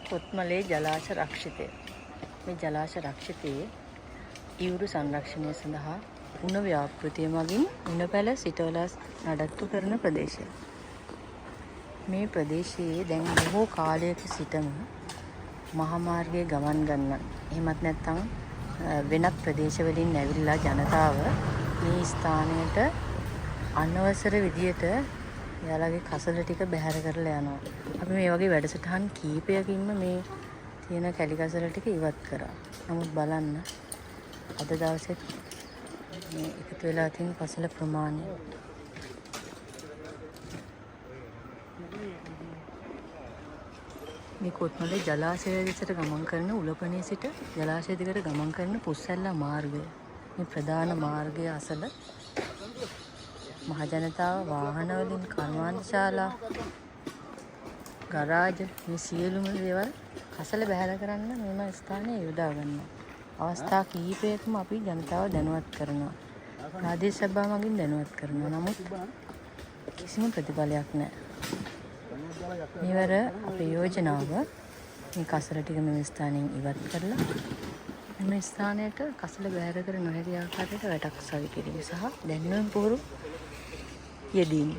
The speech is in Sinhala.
කොත්මලේ ජලාශ රක්ෂිතය. මේ ජලාශ රක්ෂිතයේ ඊවුරු සංරක්ෂණය සඳහා උණ ව්‍යාපෘතිය මගින් උණ පැල සිටවලා නඩත්තු කරන ප්‍රදේශය. මේ ප්‍රදේශයේ දැන් බොහෝ කාලයක සිටම මහාමාර්ගයේ ගමන් ගන්න එහෙමත් නැත්නම් වෙනත් ප්‍රදේශවලින් ඇවිල්ලා ජනතාව මේ ස්ථානයට අනවසර විදියට එයාලගේ කසල ටික බැහැර කරලා යනවා. අපි මේ වගේ වැඩසටහන් කීපයකින්ම මේ තියෙන කැලි කසල ටික ඉවත් කරා. නමුත් බලන්න අද දවසේ මේ එකතු වෙලා තියෙන කසල ප්‍රමාණය. මේ කොත්මලේ ජලාශය දෙසට ගමන් කරන උලපනේ සිට ජලාශය දිගට ගමන් කරන පුස්සැල්ලා මාර්ගය. මේ ප්‍රධාන මාර්ගය අසල මහජනතාව වාහන වලින් කර්මාන්තශාලා ගරාජ මේ සියලුම දේවල් කසල බැහැර කරන්න මෙම ස්ථානය යොදා ගන්නවා. අවස්ථා කිහිපයකම අපි ජනතාව දැනුවත් කරනවා. ප්‍රාදේශ සභාව මගින් දැනුවත් කරනවා. නමුත් කිසිම ප්‍රතිඵලයක් නැහැ. මෙවර අපේ යෝජනාව මේ කසල ටික මෙම ස්ථානයෙන් ඉවත් කරලා මෙම ස්ථානයට කසල බැහැර කර නොහැකි ආකාරයට වැටක් සවි කිරීම සහ දැන්වීම් පුහුරු යෙදීම.